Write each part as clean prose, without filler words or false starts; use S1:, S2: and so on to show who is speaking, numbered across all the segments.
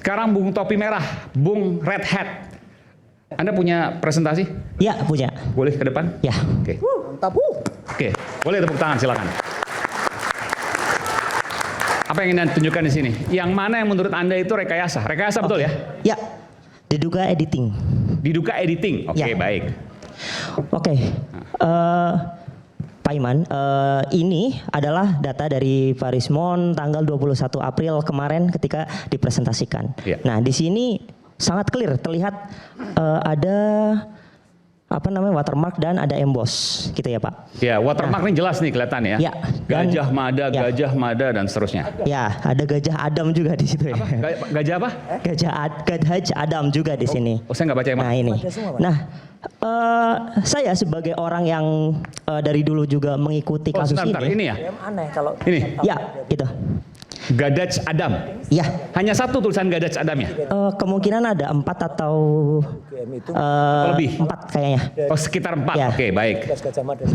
S1: Sekarang Bung Topi Merah, Bung Red Hat. Anda punya presentasi?
S2: Ya, punya.
S1: Boleh ke depan?
S2: Ya.
S1: Oke.
S3: Mantap.
S1: Oke, boleh tepuk tangan, silakan. Apa yang ingin Anda tunjukkan di sini? Yang mana yang menurut Anda itu rekayasa? Rekayasa betul ya?
S2: Ya, diduga editing.
S1: Diduga editing. Oke,
S2: Ya.
S1: baik.
S2: Oke, Pak Iman, ini adalah data dari Pak Rismon tanggal 21 April kemarin ketika dipresentasikan.
S1: Ya.
S2: Nah, di sini sangat clear terlihat ada apa namanya watermark dan ada emboss, gitu ya Pak.
S1: Ya, watermark ini jelas nih kelihatan ya.
S2: Ya, dan-
S1: Gajah Mada,
S2: ya.
S1: Gajah Mada dan seterusnya.
S2: Ya, ada gajah Adam juga di situ ya.
S1: Gajah apa?
S2: Gajah Adam juga di sini.
S1: Oh, saya nggak baca yang mana.
S2: Nah ini.
S3: Baca semua, Pak.
S2: Nah, saya sebagai orang yang dari dulu juga mengikuti
S1: Oh,
S2: kasus
S1: sebentar,
S2: ini.
S1: ini ya.
S3: Yang aneh kalau
S1: Ini.
S2: Ya, itu.
S1: Gadaj Adam.
S2: Ya,
S1: Hanya satu tulisan Gadaj Adamnya.
S2: kemungkinan ada 4 atau
S3: GM itu
S1: Lebih.
S2: 4 kayaknya.
S1: Oh, sekitar 4.
S2: Ya.
S1: Oke, baik.
S3: Gas Gajah Mada.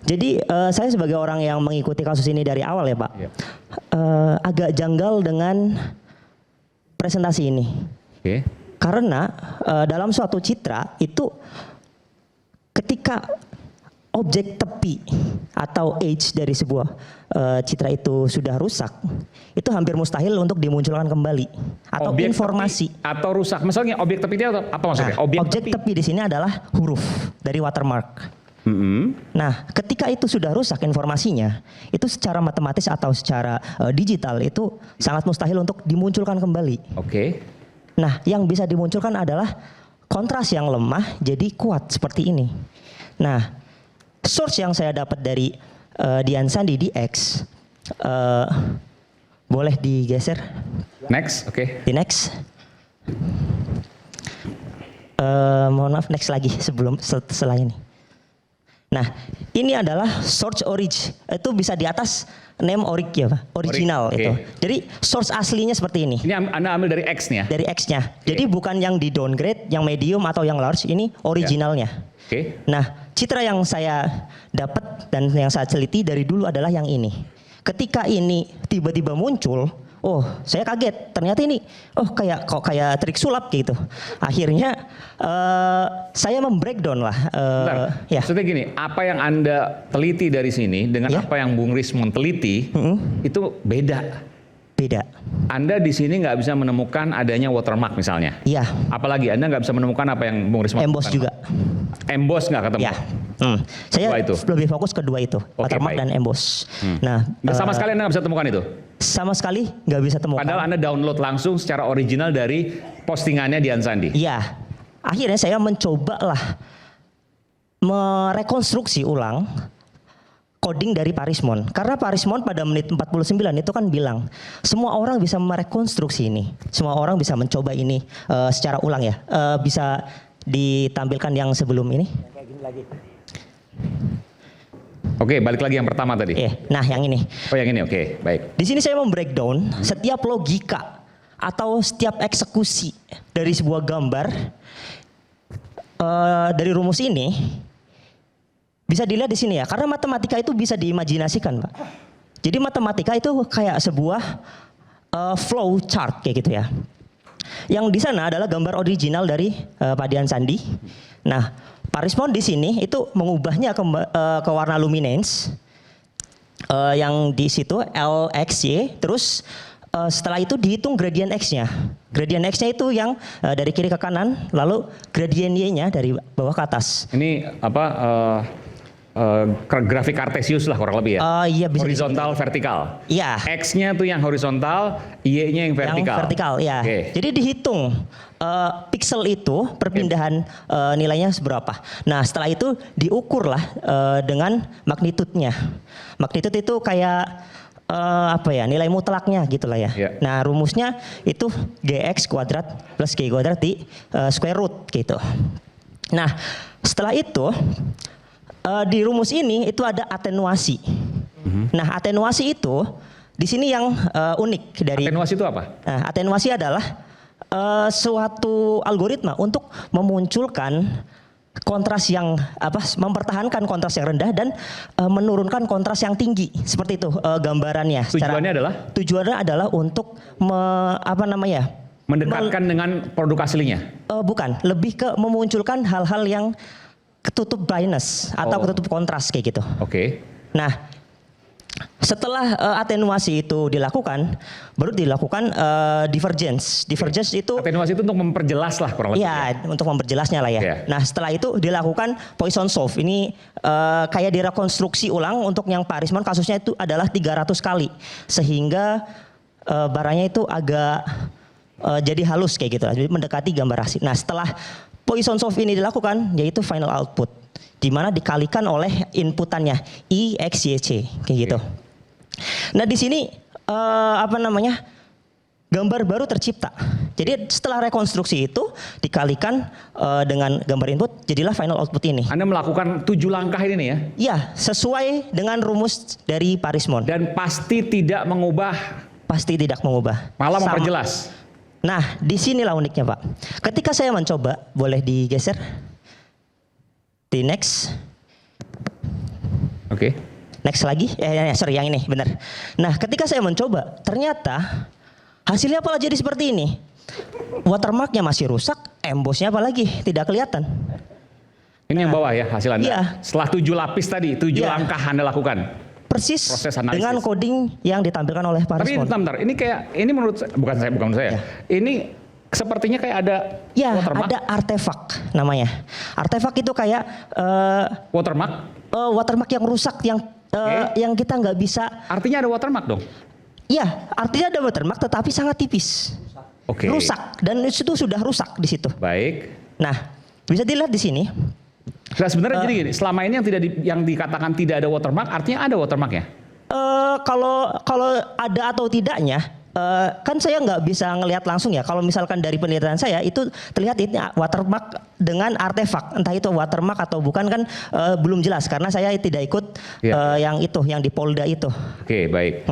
S2: Jadi saya sebagai orang yang mengikuti kasus ini dari awal ya Pak,
S1: Ya.
S2: agak janggal dengan presentasi ini.
S1: Oke.
S2: Karena dalam suatu citra itu ketika objek tepi atau edge dari sebuah citra itu sudah rusak, itu hampir mustahil untuk dimunculkan kembali atau
S1: Objek
S2: informasi.
S1: tepi atau rusak. Misalnya objek tepi itu apa maksudnya?
S2: Nah, objek tepi di sini adalah huruf dari watermark. Nah, ketika itu sudah rusak informasinya, itu secara matematis atau secara digital itu sangat mustahil untuk dimunculkan kembali.
S1: Oke.
S2: Nah, yang bisa dimunculkan adalah kontras yang lemah jadi kuat seperti ini. Nah, source yang saya dapat dari Dian Sandi DX, boleh digeser
S1: Next, oke.
S2: di next. Mohon maaf, next lagi setelah ini. Nah, ini adalah source origin. Itu bisa di atas name ya Pak, original
S1: Oke.
S2: itu. Jadi source aslinya seperti ini.
S1: Ini Anda ambil dari X nih ya?
S2: Dari X-nya. Jadi bukan yang di downgrade, yang medium atau yang large, ini originalnya.
S1: Oke.
S2: Nah, citra yang saya dapat dan yang saya teliti dari dulu adalah yang ini. Ketika ini tiba-tiba muncul, oh, saya kaget. Ternyata ini, kayak trik sulap gitu. Akhirnya saya membreakdown lah.
S1: Bentar,
S2: Ya.
S1: maksudnya gini, apa yang Anda teliti dari sini dengan
S2: Ya.
S1: apa yang Bung Rismon teliti, itu beda.
S2: Beda.
S1: Anda di sini nggak bisa menemukan adanya watermark misalnya.
S2: Iya.
S1: Apalagi Anda nggak bisa menemukan apa yang Bung Rismon
S2: Emboss
S1: temukan.
S2: juga.
S1: Emboss nggak ketemu.
S2: Ya. Saya
S1: Dua itu.
S2: lebih fokus kedua itu,
S1: Oke,
S2: watermark
S1: baik.
S2: dan emboss. Nah,
S1: Nggak sama sekali Anda nggak bisa temukan itu.
S2: sama sekali nggak bisa temukan.
S1: Padahal Anda download langsung secara original dari postingannya Dian Sandi.
S2: Iya, akhirnya saya mencoba lah merekonstruksi ulang coding dari Pak Rismon. Karena Pak Rismon pada menit 49 itu kan bilang, semua orang bisa merekonstruksi ini. Semua orang bisa mencoba ini secara ulang ya. Bisa ditampilkan yang sebelum ini.
S3: Kayak gini lagi.
S1: Oke, balik lagi yang pertama tadi.
S2: Nah yang ini.
S1: Oh yang ini, oke, baik.
S2: Di sini saya membreakdown setiap logika atau setiap eksekusi dari sebuah gambar dari rumus ini bisa dilihat di sini ya. Karena matematika itu bisa diimajinasikan, Pak. Jadi matematika itu kayak sebuah flow chart kayak gitu ya. Yang di sana adalah gambar original dari Pak Dian Sandi. Nah, Pak Rismon di sini itu mengubahnya ke warna luminance yang di situ LXY. Terus setelah itu dihitung gradient X-nya. Gradient X-nya itu yang dari kiri ke kanan, lalu gradient Y-nya dari bawah ke atas.
S1: Ini apa? Grafik Cartesius lah kurang lebih ya.
S2: Iya bisa.
S1: Horizontal, vertikal.
S2: Iya.
S1: X-nya tuh yang horizontal, Y-nya yang vertikal.
S2: Yang vertikal, ya.
S1: Oke.
S2: Jadi dihitung pixel itu perpindahan nilainya seberapa. Nah setelah itu diukurlah dengan magnitude-nya. Magnitude itu kayak nilai mutlaknya gitulah ya.
S1: Yeah.
S2: Nah rumusnya itu gx kuadrat plus g kuadrat di square root gitu. Nah setelah itu di rumus ini itu ada atenuasi. Nah atenuasi itu di sini yang unik dari.
S1: Atenuasi itu apa?
S2: Nah, atenuasi adalah suatu algoritma untuk memunculkan kontras yang mempertahankan kontras yang rendah dan menurunkan kontras yang tinggi seperti itu gambarannya. Tujuannya adalah untuk
S1: mendekatkan dengan produk aslinya.
S2: Bukan, lebih ke memunculkan hal-hal yang ketutup brightness atau ketutup kontras kayak gitu.
S1: Oke.
S2: Nah, setelah atenuasi itu dilakukan, baru dilakukan divergence. Divergence itu
S1: atenuasi itu untuk memperjelas lah kurang lebih.
S2: Iya, untuk memperjelasnya lah ya.
S1: Yeah.
S2: Nah, setelah itu dilakukan Poisson solve. Ini kayak direkonstruksi ulang untuk yang Pak Arisman kasusnya itu adalah 300 kali. Sehingga barangnya itu agak jadi halus kayak gitu. Jadi mendekati gambar asli. Nah, setelah Poisson solve ini dilakukan, yaitu final output, di mana dikalikan oleh inputannya I, X, Y, C kayak gitu. Nah, di sini gambar baru tercipta. Jadi setelah rekonstruksi itu dikalikan dengan gambar input, jadilah final output ini.
S1: Anda melakukan 7 langkah ini nih ya?
S2: Iya, sesuai dengan rumus dari Pak Arisman.
S1: Dan pasti tidak mengubah.
S2: Pasti tidak mengubah.
S1: Malah memperjelas.
S2: Nah, disinilah uniknya Pak. Ketika saya mencoba, boleh digeser? Di next.
S1: Oke.
S2: Next lagi. Sorry, yang ini benar. Nah, ketika saya mencoba, ternyata hasilnya malah jadi seperti ini. Watermarknya masih rusak, embossnya apalagi tidak kelihatan.
S1: Ini yang bawah ya hasil Anda.
S2: Iya.
S1: Setelah 7 lapis tadi, 7 langkah Anda lakukan.
S2: Persis
S1: Proses analisis.
S2: dengan coding yang ditampilkan oleh Pak
S1: Tapi
S2: Arisman.
S1: bentar, ini menurut saya.
S2: Ya.
S1: Ini sepertinya kayak ada watermark.
S2: Ada artefak namanya. Artefak itu kayak
S1: Watermark?
S2: watermark yang rusak yang kita nggak bisa.
S1: Artinya ada watermark dong?
S2: Iya, artinya ada watermark tetapi sangat tipis.
S1: Oke.
S2: Rusak dan itu sudah rusak di situ.
S1: Baik.
S2: Nah, bisa dilihat di sini.
S1: Nah, sebenarnya jadi gini, selama ini yang dikatakan tidak ada watermark, artinya ada watermarknya?
S2: Kalau ada atau tidaknya, kan saya nggak bisa ngelihat langsung ya. Kalau misalkan dari penelitian saya itu terlihat ini watermark dengan artefak, entah itu watermark atau bukan kan belum jelas karena saya tidak ikut yang di Polda itu.
S1: Oke, baik.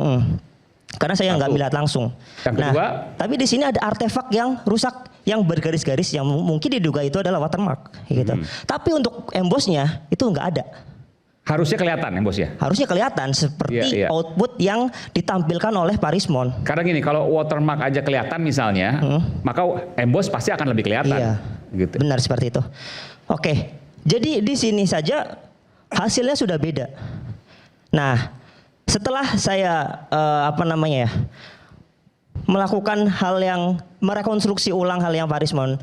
S2: Karena saya nggak melihat langsung.
S1: Yang kedua,
S2: tapi di sini ada artefak yang rusak, yang bergaris-garis, yang mungkin diduga itu adalah watermark, gitu. Tapi untuk embossnya itu nggak ada.
S1: Harusnya kelihatan embossnya.
S2: Harusnya kelihatan seperti output yang ditampilkan oleh Pak Arisman.
S1: Karena gini, kalau watermark aja kelihatan misalnya, maka emboss pasti akan lebih kelihatan.
S2: Iya,
S1: gitu.
S2: Benar seperti itu. Oke, jadi di sini saja hasilnya sudah beda. Nah, setelah saya melakukan hal yang merekonstruksi ulang hal yang Pak Arisman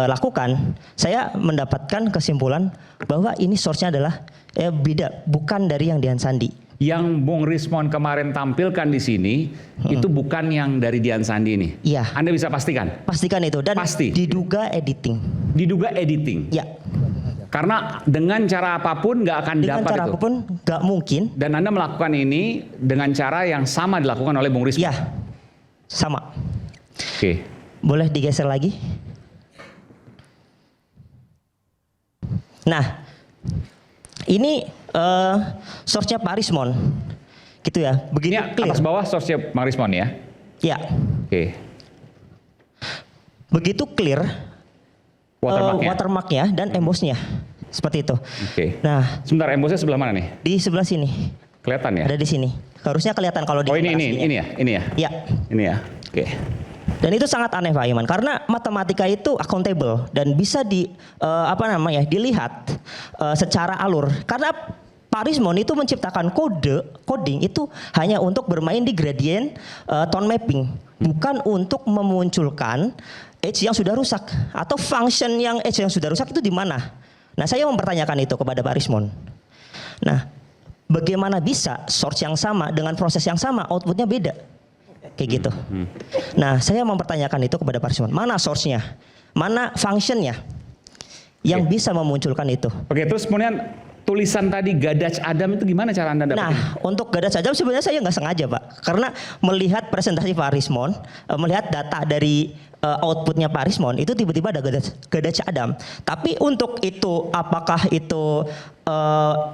S2: lakukan, saya mendapatkan kesimpulan bahwa ini source-nya adalah beda, bukan dari yang Dian Sandi.
S1: Yang Bung Rismon kemarin tampilkan di sini itu bukan yang dari Dian Sandi ini.
S2: Iya.
S1: Anda bisa pastikan?
S2: Pastikan itu dan diduga editing.
S1: Diduga editing.
S2: Ya.
S1: Karena dengan cara apapun nggak akan dapat itu.
S2: Dengan cara apapun nggak mungkin.
S1: Dan Anda melakukan ini dengan cara yang sama dilakukan oleh Bung Rismon.
S2: Iya, sama.
S1: Oke.
S2: Boleh digeser lagi? Nah, ini source-nya Pak Arisman, gitu ya. Begini
S1: ini atas bawah source-nya Bang Rismon ya?
S2: Ya.
S1: Oke.
S2: Begitu clear watermarknya dan embossnya, seperti itu.
S1: Oke.
S2: Nah,
S1: sebentar, embossnya sebelah mana nih?
S2: di sebelah sini.
S1: Kelihatan ya?
S2: Ada di sini. Harusnya kelihatan kalau di
S1: ini ya?
S2: Ya.
S1: Ini ya? Oke.
S2: Dan itu sangat aneh Pak Iman, karena matematika itu accountable dan bisa dilihat secara alur. Karena Pak Arisman itu menciptakan coding itu hanya untuk bermain di gradient tone mapping, bukan untuk memunculkan edge yang sudah rusak atau function yang edge yang sudah rusak itu di mana. Nah, saya mempertanyakan itu kepada Pak Arisman. Nah, bagaimana bisa source yang sama dengan proses yang sama outputnya beda? Kayak gitu. Nah, saya mempertanyakan itu kepada Pak Arisman. Mana source-nya? Mana function-nya? Yang bisa memunculkan itu.
S1: Oke, terus kemudian tulisan tadi Gadach Adam itu gimana cara Anda dapetin?
S2: Nah, untuk Gadach Adam sebenarnya saya nggak sengaja Pak. Karena melihat presentasi Pak Arisman, melihat data dari outputnya Pak Arisman, itu tiba-tiba ada Gadach Adam. Tapi untuk itu, apakah itu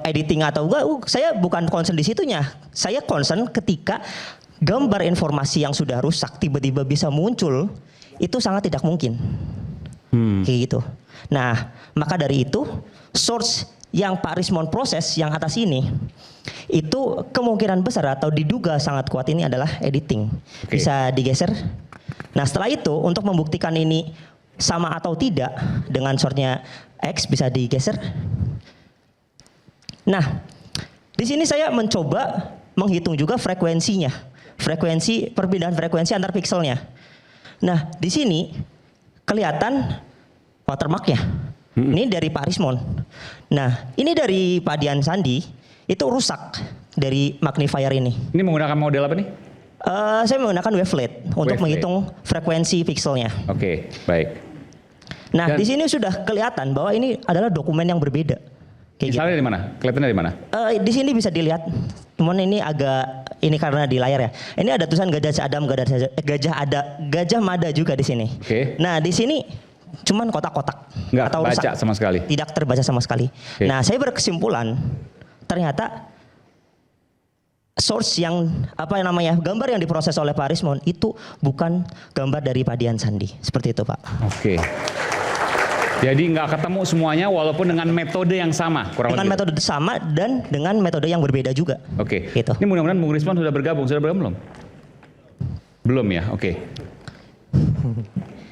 S2: editing atau enggak, saya bukan concern di situnya. Saya concern ketika gambar informasi yang sudah rusak tiba-tiba bisa muncul, itu sangat tidak mungkin. Kayak gitu. Nah, maka dari itu source yang Pak Rismond proses yang atas ini itu kemungkinan besar atau diduga sangat kuat ini adalah editing.
S1: Oke.
S2: Bisa digeser. Nah, setelah itu untuk membuktikan ini sama atau tidak dengan source-nya X bisa digeser. Nah, di sini saya mencoba menghitung juga frekuensinya. Frekuensi perpindahan frekuensi antar pikselnya. Nah, di sini kelihatan watermark-nya. Ini dari Pak Rismond. Nah, ini dari Pak Dian Sandi itu rusak dari magnifier ini.
S1: Ini menggunakan model apa nih?
S2: Saya menggunakan wavelet untuk
S1: Wavelet.
S2: menghitung frekuensi pikselnya.
S1: Oke, baik.
S2: Nah,
S1: Dan-
S2: di sini sudah kelihatan bahwa ini adalah dokumen yang berbeda. Kayak gitu.
S1: Misalnya dari mana? Kelihatan dari mana?
S2: Di sini bisa dilihat, cuman ini agak ini karena di layar ya. Ini ada tulisan Gajah Mada juga di sini.
S1: Oke.
S2: Nah, di sini cuman kotak-kotak
S1: Nggak
S2: atau
S1: baca
S2: rusak.
S1: sama sekali.
S2: Tidak terbaca sama sekali.
S1: Oke.
S2: Nah, saya berkesimpulan ternyata source yang gambar yang diproses oleh Pak Rismond itu bukan gambar dari Pak Dian Sandi. Seperti itu, Pak.
S1: Oke. Jadi nggak ketemu semuanya walaupun dengan metode yang sama, kurang
S2: Dengan
S1: lebih.
S2: metode sama dan dengan metode yang berbeda juga.
S1: Oke.
S2: Gitu.
S1: Ini mudah-mudahan Bung Rismond sudah bergabung. Sudah bergabung belum? Belum ya. Oke.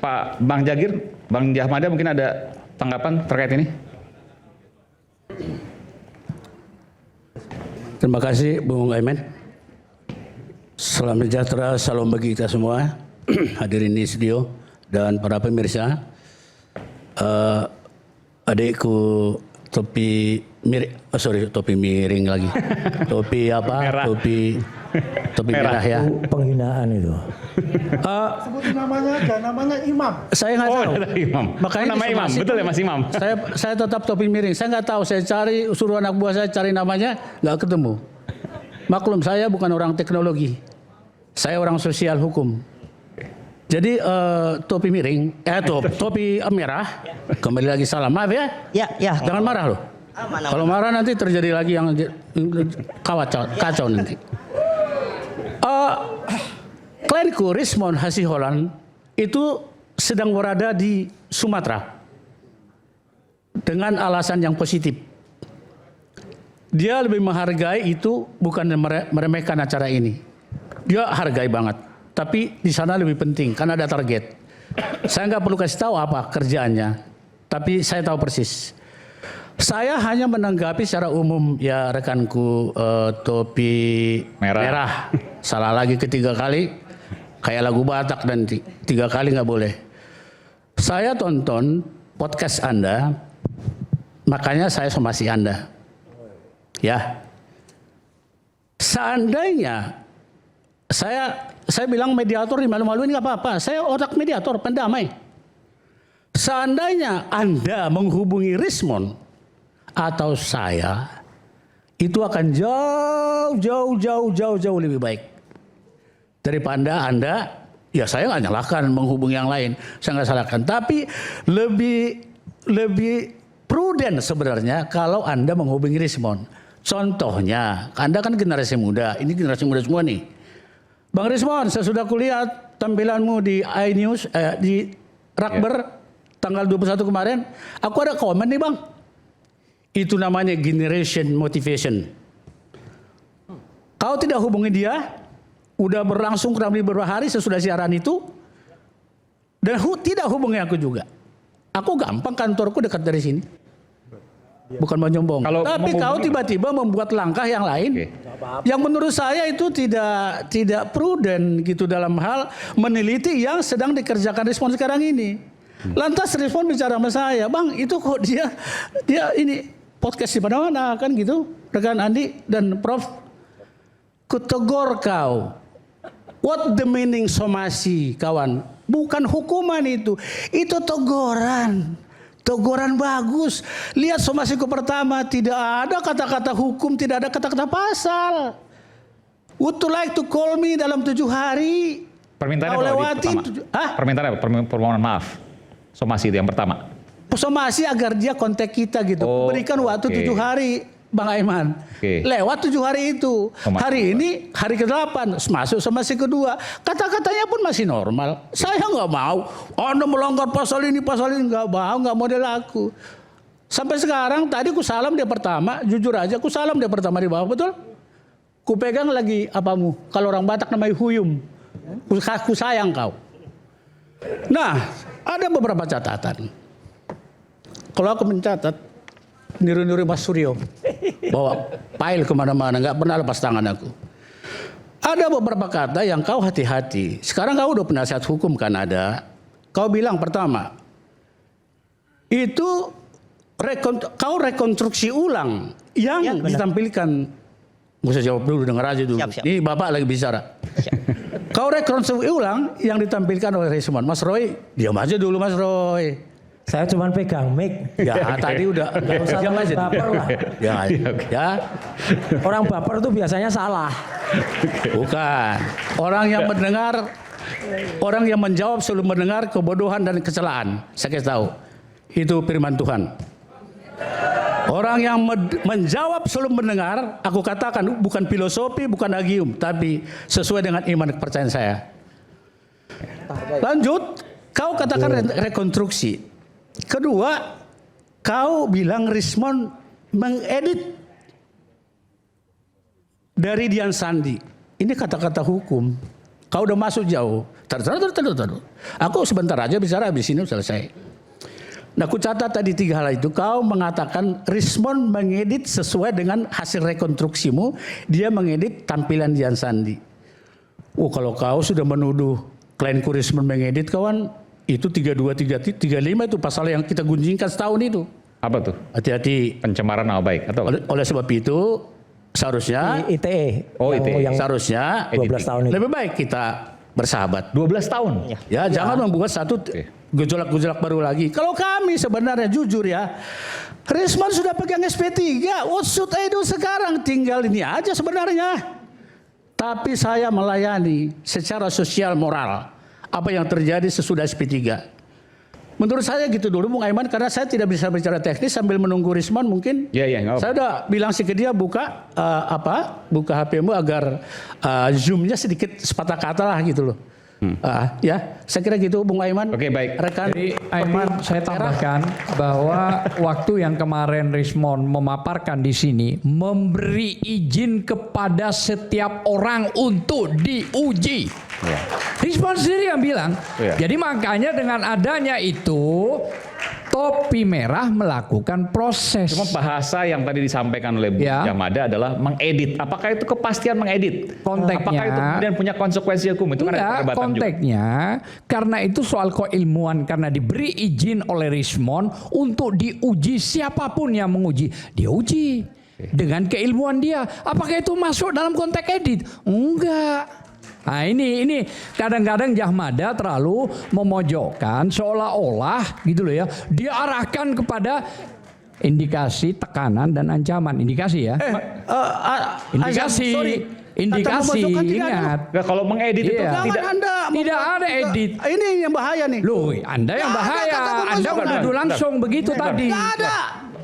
S1: Pak Bang Jagir, Bang Jahmada mungkin ada tanggapan terkait ini?
S4: Terima kasih Bung Aiman. Salam sejahtera, salam bagi kita semua hadirin di studio dan para pemirsa. Adikku topi miring, topi miring lagi. Topi apa?
S1: Merah.
S4: Topi merah ya.
S3: Itu penghinaan itu.
S5: Sebutin namanya aja, namanya Imam.
S4: Saya nggak tahu.
S1: ada Imam.
S4: Makanya
S1: nama
S4: di
S1: Imam,
S4: somasi
S1: betul
S4: itu
S1: ya Mas Imam?
S4: Saya tetap topi miring. Saya nggak tahu. Saya cari, suruh anak buah saya cari namanya, nggak ketemu. Maklum saya bukan orang teknologi. Saya orang sosial hukum. Jadi topi miring, topi merah. Kembali lagi salam, maaf ya.
S2: Ya.
S4: Jangan marah loh.
S2: Aman.
S4: Kalau marah nanti terjadi lagi yang kacau nanti. Klienku Rismond Hasiholan itu sedang berada di Sumatera dengan alasan yang positif. Dia lebih menghargai itu, bukan meremehkan acara ini. Dia hargai banget, tapi di sana lebih penting karena ada target. Saya nggak perlu kasih tahu apa kerjaannya, tapi saya tahu persis. Saya hanya menanggapi secara umum ya rekanku topi merah. Salah lagi ketiga kali, kayak lagu Batak nanti 3 kali nggak boleh. Saya tonton podcast Anda, makanya saya somasi Anda. Ya, seandainya saya bilang mediator di malu-maluin nggak apa-apa. Saya otak mediator, pendamai. Seandainya Anda menghubungi Rismond atau saya, itu akan jauh lebih baik daripada Anda. Ya saya nggak nyalahkan menghubungi yang lain, saya nggak salahkan. Tapi lebih prudent sebenarnya kalau Anda menghubungi Rismond. Contohnya, Anda kan generasi muda, ini generasi muda semua nih. Bang Rismond, saya sudah kulihat tampilanmu di iNews, di Rakber tanggal 21 kemarin. Aku ada komen nih Bang. Itu namanya generation motivation. Kau tidak hubungi dia, udah berlangsung kurang lebih beberapa hari sesudah siaran itu, dan tidak hubungi aku juga. Aku gampang, kantorku dekat dari sini. Bukan menyombong. Tapi kau tiba-tiba membuat langkah yang lain, yang menurut saya itu tidak prudent gitu dalam hal meneliti yang sedang dikerjakan Rismond sekarang ini. Lantas Rismond bicara sama saya, Bang, itu kok dia ini podcast di mana-mana kan gitu, rekan Andi dan Prof. Kutegor kau. What the meaning somasi, kawan? Bukan hukuman itu teguran. Teguran bagus. Lihat somasiku pertama, tidak ada kata-kata hukum, tidak ada kata-kata pasal. Would you like to call me dalam 7 hari?
S1: Permintaannya
S4: Kau
S1: apa
S4: lewati.
S1: Permintaannya apa? Permohonan maaf. Somasi itu yang pertama.
S4: Somasi agar dia kontak kita gitu. Berikan waktu 7 hari. Bang Aiman.
S1: Oke.
S4: Lewat 7 hari itu. Hari ini hari ke-8 masuk sama si kedua. Kata-katanya pun masih normal. Saya nggak mau. Anda melanggar pasal ini nggak mau, nggak model aku. Sampai sekarang tadi ku salam dia pertama, jujur aja ku salam dia pertama di bawah, betul? Ku pegang lagi apamu. Kalau orang Batak namanya huyum. Ku sayang kau. Nah, ada beberapa catatan. Kalau aku mencatat, niru-niru Mas Suryo, bawa file kemana-mana, nggak pernah lepas tangan aku. Ada beberapa kata yang kau hati-hati. Sekarang kau udah penasihat hukum kan ada. Kau bilang pertama, itu kau rekonstruksi ulang yang ditampilkan. Nggak usah jawab dulu, dengar aja dulu.
S2: Siap.
S4: Ini Bapak lagi bicara. Kau rekonstruksi ulang yang ditampilkan oleh Rismon. Mas Roy, diam aja dulu Mas Roy.
S3: Saya cuma pegang mic.
S4: Ya tadi udah.
S3: Gak usah
S4: Diam aja.
S3: baper lah.
S4: Ya.
S3: Orang baper tuh biasanya salah.
S4: Bukan. Orang yang mendengar, orang yang menjawab sebelum mendengar kebodohan dan kecelaan. Saya kasih tahu. Itu firman Tuhan. Orang yang menjawab sebelum mendengar, aku katakan bukan filosofi, bukan agium, tapi sesuai dengan iman kepercayaan saya. Lanjut, kau katakan rekonstruksi. Kedua, kau bilang Rismon mengedit dari Dian Sandi. Ini kata-kata hukum. Kau udah masuk jauh. Taruh. Aku sebentar aja bicara, habis ini selesai. Nah, aku catat tadi 3 hal itu. Kau mengatakan Rismon mengedit sesuai dengan hasil rekonstruksimu. Dia mengedit tampilan Dian Sandi. Oh, kalau kau sudah menuduh klienku Rismon mengedit, kawan, itu 32, 33, 35 itu pasal yang kita gunjingkan setahun itu.
S1: Apa tuh?
S4: Hati-hati.
S1: Pencemaran nama baik atau apa?
S4: Oleh sebab itu seharusnya
S3: ITE.
S1: Oh, ITE.
S4: seharusnya
S3: 12 tahun itu.
S4: lebih baik kita bersahabat.
S1: 12 tahun.
S4: Ya, jangan membuat satu gejolak-gejolak baru lagi. Kalau kami sebenarnya jujur ya, Rismon sudah pegang SP3. What should I do sekarang? Tinggal ini aja sebenarnya. Tapi saya melayani secara sosial moral apa yang terjadi sesudah SP3. Menurut saya gitu dulu Bung Aiman, karena saya tidak bisa bicara teknis sambil menunggu Rismon mungkin.
S1: Iya, nggak apa.
S4: Saya udah bilang sih ke dia buka HP-mu agar zoom-nya sedikit sepatah kata lah gitu loh. Ya, saya kira gitu Bung Aiman.
S1: Oke, baik.
S4: Rekan.
S6: Jadi Aiman, saya tambahkan bahwa waktu yang kemarin Rismon memaparkan di sini memberi izin kepada setiap orang untuk diuji.
S1: Ya.
S6: Rismon sendiri yang bilang.
S1: Ya.
S6: Jadi makanya dengan adanya itu Topi Merah melakukan proses.
S1: Cuma bahasa yang tadi disampaikan oleh Bu
S6: Ya.
S1: Jamada adalah mengedit. Apakah itu kepastian mengedit?
S6: Konteksnya-
S1: Apakah itu kemudian punya konsekuensi hukum? Itu kan ada
S6: Enggak,
S1: perdebatan juga.
S6: konteksnya karena itu soal keilmuan, karena diberi izin oleh Rismon untuk diuji, siapapun yang menguji, dia uji dengan keilmuan dia. Apakah itu masuk dalam konteks edit? Enggak. Nah ini kadang-kadang Jamada terlalu memojokkan seolah-olah gitu loh ya. Diarahkan kepada indikasi tekanan dan ancaman. Indikasi ya. Indikasi. Indikasi, ingat.
S1: Nah, kalau mengedit itu
S6: Iya.
S1: tidak
S6: Tidak ada edit.
S4: Ini yang bahaya nih.
S6: Loh, Anda yang
S4: Nggak ada
S6: bahaya.
S4: kata
S6: Anda
S4: memasukkan.
S6: menuduh langsung begitu tadi.
S4: Nggak ada.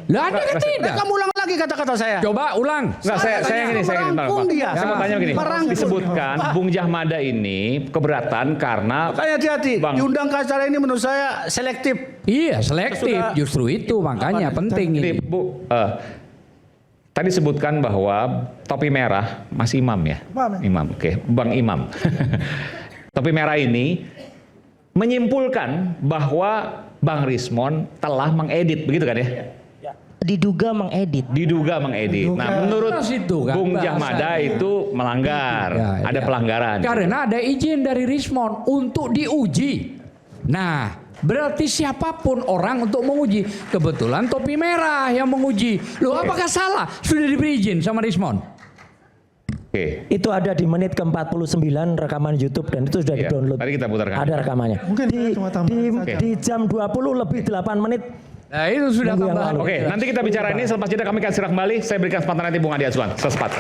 S6: Lah Anda kan tidak.
S4: Kamu ulang lagi kata-kata saya.
S6: Coba ulang.
S1: Enggak, saya gini,
S4: merangkum dia.
S1: Saya mau tanya begini.
S4: Merangkum.
S1: Disebutkan Bung Jamada ini keberatan karena
S4: Makanya hati-hati.
S1: Bang.
S4: Diundang ke acara ini menurut saya selektif.
S6: Iya, selektif.
S4: Sesudah-
S6: Justru itu makanya penting
S1: ini,
S6: ini.
S1: Bu, tadi sebutkan bahwa topi merah Mas Imam ya?
S5: Imam.
S1: Oke, Bang Imam. Topi merah ini menyimpulkan bahwa Bang Rismon telah mengedit, begitu kan ya?
S2: Diduga mengedit.
S1: Diduga mengedit. Nah, menurut
S6: Bahas itu kan,
S1: Bung
S6: bahasa
S1: Jamada itu melanggar,
S6: Ya,
S1: ada
S6: ya.
S1: pelanggaran.
S6: Karena ada izin dari Rismon untuk diuji. Nah, berarti siapapun orang untuk menguji. Kebetulan Topi Merah yang menguji. Loh, apakah salah? Sudah diberi izin sama Rismon.
S1: Oke.
S3: Itu ada di menit ke-49 rekaman YouTube dan itu sudah
S1: Iya,
S3: di-download.
S1: tadi kita putarkan.
S3: Ada rekamannya.
S5: Mungkin
S3: di,
S5: saya cuma tambahan saja.
S3: di jam 20 lebih 8 menit.
S6: Nah, itu sudah
S3: Minggu yang
S6: tambahan.
S3: lalu.
S1: Oke, nanti kita bicara ini selepas jeda kami akan segera kembali. Saya berikan kesempatan nanti Bung Adi Azwan. Sesaat.